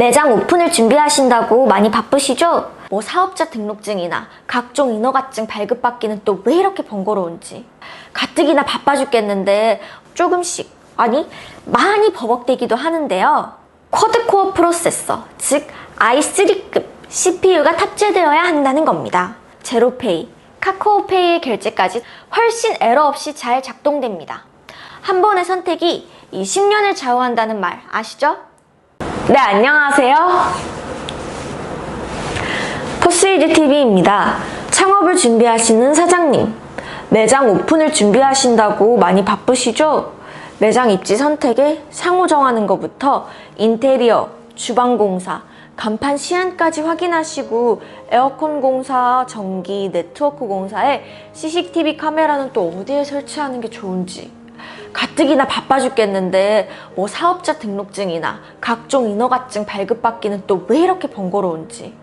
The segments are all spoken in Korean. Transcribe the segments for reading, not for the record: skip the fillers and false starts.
매장 오픈을 준비하신다고 많이 바쁘시죠? 뭐 사업자 등록증이나 각종 인허가증 발급받기는 또 왜 이렇게 번거로운지. 가뜩이나 바빠 죽겠는데 조금씩, 아니 많이 버벅대기도 하는데요. 쿼드코어 프로세서, 즉 i3급 CPU가 탑재되어야 한다는 겁니다. 제로페이, 카카오페이의 결제까지 훨씬 에러 없이 잘 작동됩니다. 한 번의 선택이 이 10년을 좌우한다는 말 아시죠? 네, 안녕하세요. 포스이즈TV입니다. 창업을 준비하시는 사장님, 매장 오픈을 준비하신다고 많이 바쁘시죠? 매장 입지 선택에 상호 정하는 것부터 인테리어, 주방 공사, 간판 시안까지 확인하시고 에어컨 공사, 전기, 네트워크 공사에 CCTV 카메라는 또 어디에 설치하는 게 좋은지. 가뜩이나 바빠 죽겠는데 뭐 사업자 등록증이나 각종 인허가증 발급받기는 또 왜 이렇게 번거로운지.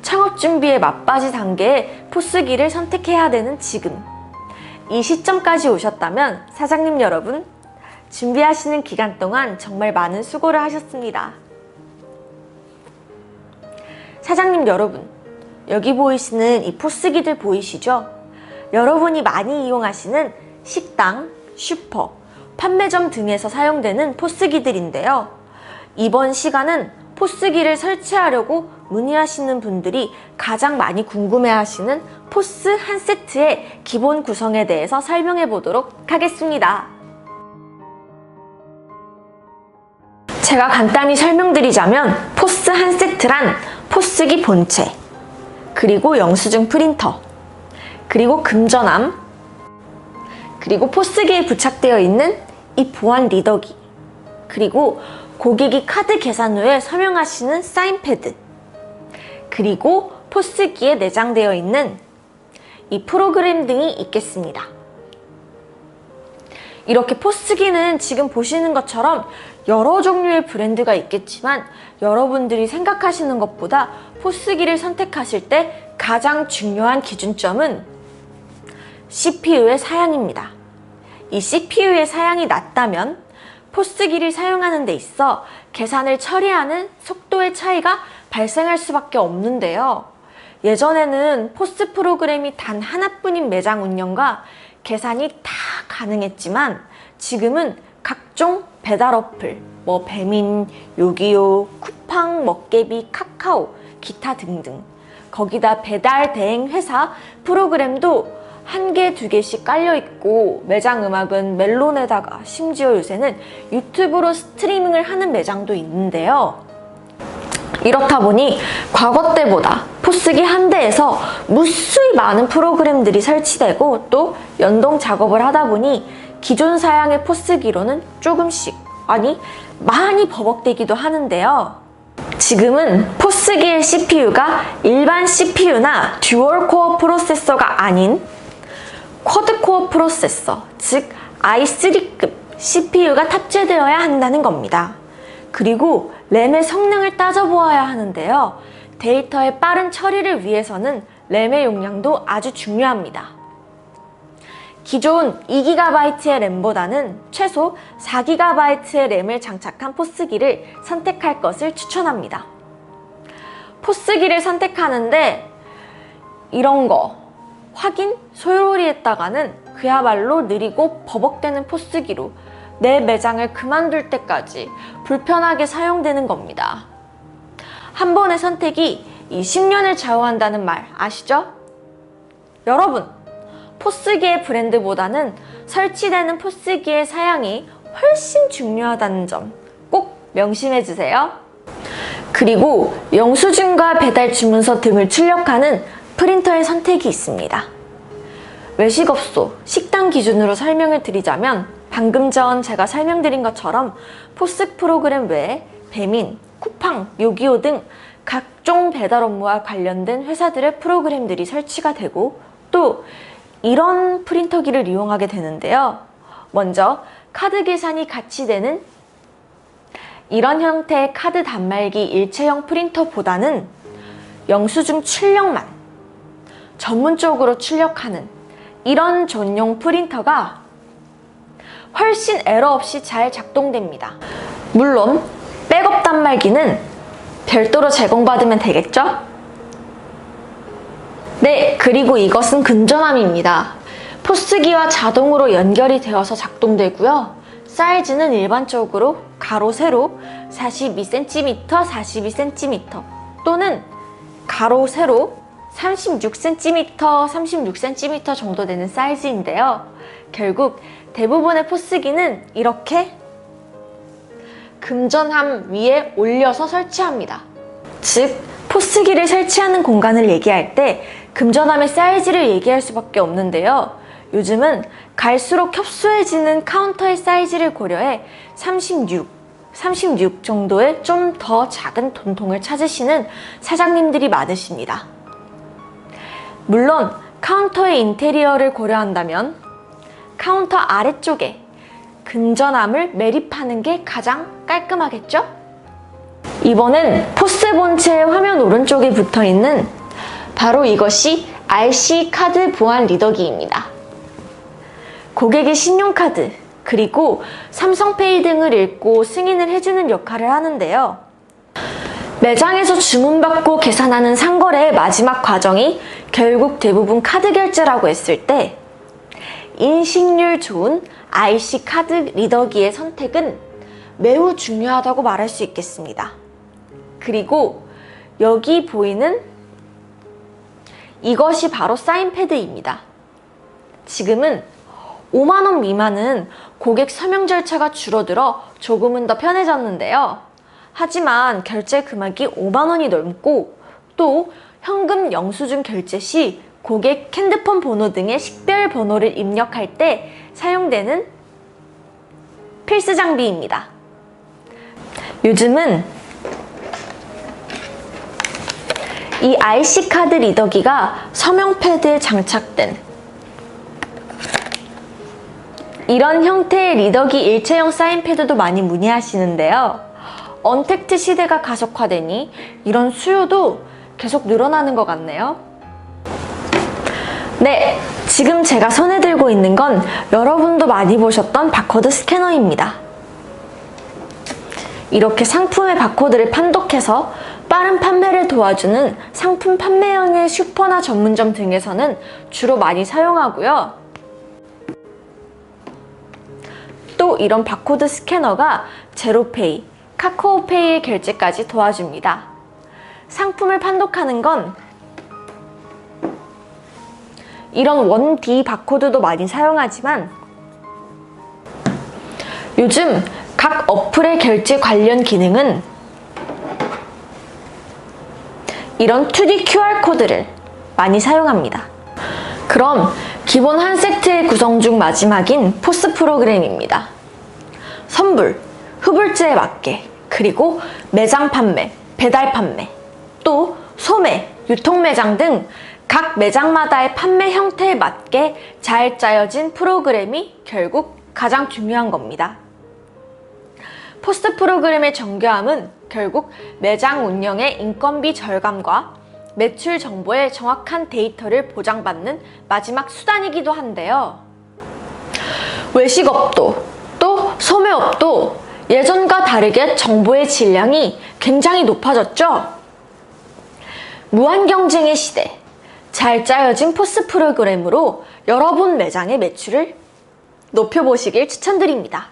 창업 준비의 막바지 단계에 포스기를 선택해야 되는 지금, 이 시점까지 오셨다면 사장님 여러분, 준비하시는 기간 동안 정말 많은 수고를 하셨습니다. 사장님 여러분, 여기 보이시는 이 포스기들 보이시죠? 여러분이 많이 이용하시는 식당, 슈퍼, 판매점 등에서 사용되는 포스기들인데요. 이번 시간은 포스기를 설치하려고 문의하시는 분들이 가장 많이 궁금해하시는 포스 한 세트의 기본 구성에 대해서 설명해 보도록 하겠습니다. 제가 간단히 설명드리자면 포스 한 세트란 포스기 본체, 그리고 영수증 프린터, 그리고 금전함, 그리고 포스기에 부착되어 있는 이 보안 리더기, 그리고 고객이 카드 계산 후에 서명하시는 사인패드, 그리고 포스기에 내장되어 있는 이 프로그램 등이 있겠습니다. 이렇게 포스기는 지금 보시는 것처럼 여러 종류의 브랜드가 있겠지만 여러분들이 생각하시는 것보다 포스기를 선택하실 때 가장 중요한 기준점은 CPU의 사양입니다. 이 CPU의 사양이 낮다면 포스기를 사용하는 데 있어 계산을 처리하는 속도의 차이가 발생할 수밖에 없는데요. 예전에는 포스 프로그램이 단 하나뿐인 매장 운영과 계산이 다 가능했지만 지금은 각종 배달 어플, 뭐 배민, 요기요, 쿠팡, 먹개비, 카카오, 기타 등등, 거기다 배달 대행 회사 프로그램도 한 개, 두 개씩 깔려있고 매장 음악은 멜론에다가 심지어 요새는 유튜브로 스트리밍을 하는 매장도 있는데요. 이렇다 보니 과거 때보다 포스기 한 대에서 무수히 많은 프로그램들이 설치되고 또 연동 작업을 하다 보니 기존 사양의 포스기로는 조금씩, 아니 많이 버벅대기도 하는데요. 지금은 포스기의 CPU가 일반 CPU나 듀얼 코어 프로세서가 아닌 쿼드코어 프로세서, 즉 i3급 CPU가 탑재되어야 한다는 겁니다. 그리고 램의 성능을 따져보아야 하는데요. 데이터의 빠른 처리를 위해서는 램의 용량도 아주 중요합니다. 기존 2GB의 램보다는 최소 4GB의 램을 장착한 포스기를 선택할 것을 추천합니다. 포스기를 선택하는데 이런 거 확인, 소요리 했다가는 그야말로 느리고 버벅대는 포스기로 내 매장을 그만둘 때까지 불편하게 사용되는 겁니다. 한 번의 선택이 이 10년을 좌우한다는 말 아시죠? 여러분, 포스기의 브랜드보다는 설치되는 포스기의 사양이 훨씬 중요하다는 점 꼭 명심해 주세요. 그리고 영수증과 배달 주문서 등을 출력하는 프린터의 선택이 있습니다. 외식업소, 식당 기준으로 설명을 드리자면 방금 전 제가 설명드린 것처럼 포스 프로그램 외에 배민, 쿠팡, 요기요 등 각종 배달 업무와 관련된 회사들의 프로그램들이 설치가 되고 또 이런 프린터기를 이용하게 되는데요. 먼저 카드 계산이 같이 되는 이런 형태의 카드 단말기 일체형 프린터보다는 영수증 출력만 전문적으로 출력하는 이런 전용 프린터가 훨씬 에러 없이 잘 작동됩니다. 물론 백업 단말기는 별도로 제공받으면 되겠죠? 네, 그리고 이것은 근전함입니다. 포스기와 자동으로 연결이 되어서 작동되고요. 사이즈는 일반적으로 가로, 세로 42cm, 42cm 또는 가로, 세로 36cm, 36cm 정도 되는 사이즈인데요. 결국 대부분의 포스기는 이렇게 금전함 위에 올려서 설치합니다. 즉, 포스기를 설치하는 공간을 얘기할 때 금전함의 사이즈를 얘기할 수밖에 없는데요. 요즘은 갈수록 협소해지는 카운터의 사이즈를 고려해 36 정도의 좀 더 작은 돈통을 찾으시는 사장님들이 많으십니다. 물론 카운터의 인테리어를 고려한다면 카운터 아래쪽에 금전함을 매립하는 게 가장 깔끔하겠죠? 이번엔 포스 본체의 화면 오른쪽에 붙어있는 바로 이것이 RC 카드 보안 리더기입니다. 고객의 신용카드 그리고 삼성페이 등을 읽고 승인을 해주는 역할을 하는데요. 매장에서 주문받고 계산하는 상거래의 마지막 과정이 결국 대부분 카드 결제라고 했을 때 인식률 좋은 RC 카드 리더기의 선택은 매우 중요하다고 말할 수 있겠습니다. 그리고 여기 보이는 이것이 바로 사인패드입니다. 지금은 5만원 미만은 고객 서명 절차가 줄어들어 조금은 더 편해졌는데요. 하지만 결제 금액이 5만원이 넘고 또 현금 영수증 결제 시 고객 핸드폰 번호 등의 식별 번호를 입력할 때 사용되는 필수 장비입니다. 요즘은 이 RC 카드 리더기가 서명 패드에 장착된 이런 형태의 리더기 일체형 사인패드도 많이 문의하시는데요. 언택트 시대가 가속화되니 이런 수요도 계속 늘어나는 것 같네요. 네, 지금 제가 손에 들고 있는 건 여러분도 많이 보셨던 바코드 스캐너입니다. 이렇게 상품의 바코드를 판독해서 빠른 판매를 도와주는 상품 판매형의 슈퍼나 전문점 등에서는 주로 많이 사용하고요. 또 이런 바코드 스캐너가 제로페이, 카카오페이의 결제까지 도와줍니다. 상품을 판독하는 건 이런 1D 바코드도 많이 사용하지만 요즘 각 어플의 결제 관련 기능은 이런 2D QR코드를 많이 사용합니다. 그럼 기본 한 세트의 구성 중 마지막인 포스 프로그램입니다. 선불, 후불제에 맞게, 그리고 매장 판매, 배달 판매, 또 소매, 유통 매장 등 각 매장마다의 판매 형태에 맞게 잘 짜여진 프로그램이 결국 가장 중요한 겁니다. 포스 프로그램의 정교함은 결국 매장 운영의 인건비 절감과 매출 정보의 정확한 데이터를 보장받는 마지막 수단이기도 한데요. 외식업도 또 소매업도 예전과 다르게 정보의 질량이 굉장히 높아졌죠? 무한 경쟁의 시대, 잘 짜여진 포스 프로그램으로 여러분 매장의 매출을 높여보시길 추천드립니다.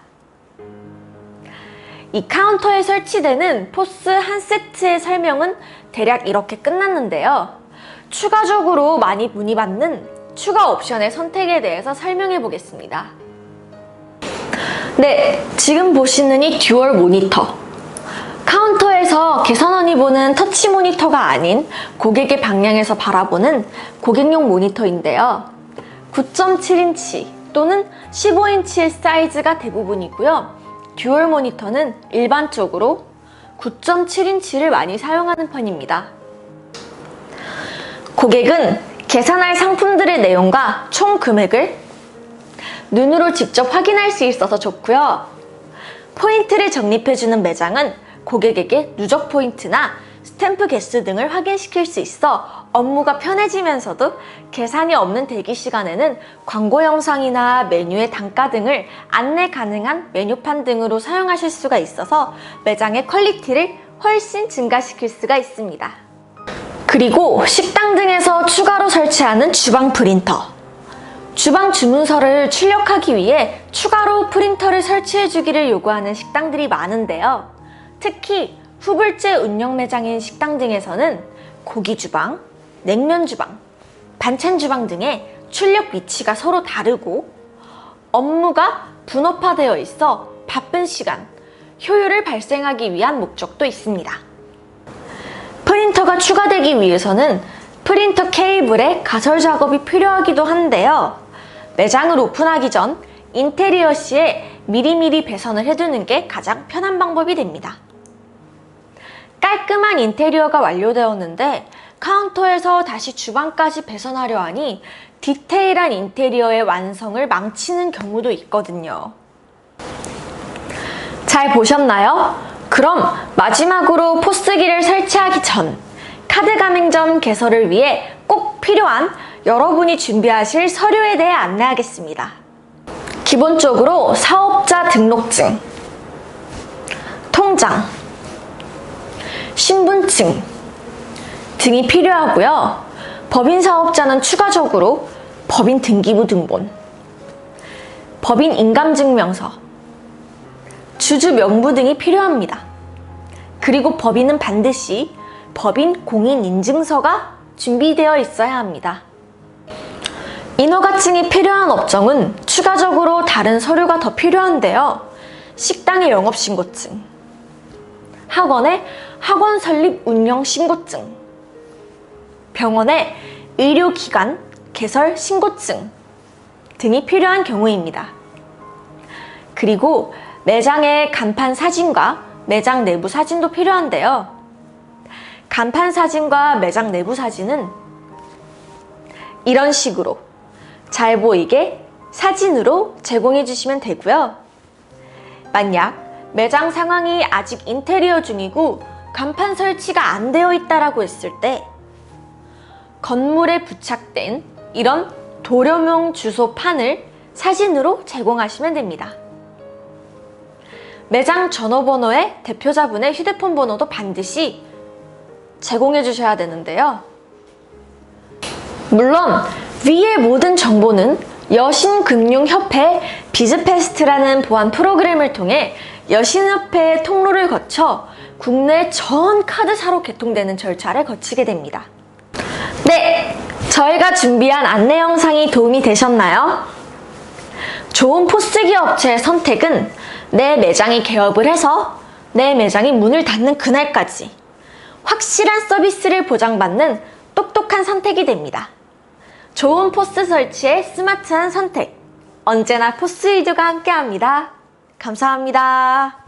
이 카운터에 설치되는 포스 한 세트의 설명은 대략 이렇게 끝났는데요. 추가적으로 많이 문의받는 추가 옵션의 선택에 대해서 설명해 보겠습니다. 네, 지금 보시는 이 듀얼 모니터. 카운터에서 계산원이 보는 터치 모니터가 아닌 고객의 방향에서 바라보는 고객용 모니터인데요. 9.7인치 또는 15인치의 사이즈가 대부분이고요. 듀얼 모니터는 일반적으로 9.7인치를 많이 사용하는 편입니다. 고객은 계산할 상품들의 내용과 총 금액을 눈으로 직접 확인할 수 있어서 좋고요. 포인트를 적립해주는 매장은 고객에게 누적 포인트나 스탬프 개수 등을 확인시킬 수 있어 업무가 편해지면서도 계산이 없는 대기 시간에는 광고 영상이나 메뉴의 단가 등을 안내 가능한 메뉴판 등으로 사용하실 수가 있어서 매장의 퀄리티를 훨씬 증가시킬 수가 있습니다. 그리고 식당 등에서 추가로 설치하는 주방 프린터. 주방 주문서를 출력하기 위해 추가로 프린터를 설치해주기를 요구하는 식당들이 많은데요. 특히 후불제 운영 매장인 식당 등에서는 고기 주방, 냉면 주방, 반찬 주방 등의 출력 위치가 서로 다르고 업무가 분업화되어 있어 바쁜 시간, 효율을 발생하기 위한 목적도 있습니다. 프린터가 추가되기 위해서는 프린터 케이블의 가설 작업이 필요하기도 한데요. 매장을 오픈하기 전 인테리어 시에 미리미리 배선을 해두는 게 가장 편한 방법이 됩니다. 깔끔한 인테리어가 완료되었는데 카운터에서 다시 주방까지 배선하려 하니 디테일한 인테리어의 완성을 망치는 경우도 있거든요. 잘 보셨나요? 그럼 마지막으로 포스기를 설치하기 전 카드 가맹점 개설을 위해 꼭 필요한 여러분이 준비하실 서류에 대해 안내하겠습니다. 기본적으로 사업자 등록증, 통장, 신분증 등이 필요하고요. 법인 사업자는 추가적으로 법인 등기부 등본, 법인 인감증명서, 주주 명부 등이 필요합니다. 그리고 법인은 반드시 법인 공인인증서가 준비되어 있어야 합니다. 인허가증이 필요한 업종은 추가적으로 다른 서류가 더 필요한데요. 식당의 영업신고증, 학원의 학원 설립 운영 신고증, 병원의 의료기관 개설 신고증 등이 필요한 경우입니다. 그리고 매장의 간판 사진과 매장 내부 사진도 필요한데요. 간판 사진과 매장 내부 사진은 이런 식으로 잘 보이게 사진으로 제공해 주시면 되고요. 만약 매장 상황이 아직 인테리어 중이고 간판 설치가 안 되어 있다라고 했을 때 건물에 부착된 이런 도료명 주소판을 사진으로 제공하시면 됩니다. 매장 전화번호에 대표자분의 휴대폰 번호도 반드시 제공해 주셔야 되는데요. 물론 위의 모든 정보는 여신금융협회 비즈페스트라는 보안 프로그램을 통해 여신협회의 통로를 거쳐 국내 전 카드사로 개통되는 절차를 거치게 됩니다. 네, 저희가 준비한 안내 영상이 도움이 되셨나요? 좋은 포스기 업체의 선택은 내 매장이 개업을 해서 내 매장이 문을 닫는 그날까지 확실한 서비스를 보장받는 똑똑한 선택이 됩니다. 좋은 포스 설치에 스마트한 선택, 언제나 포스이드가 함께합니다. 감사합니다.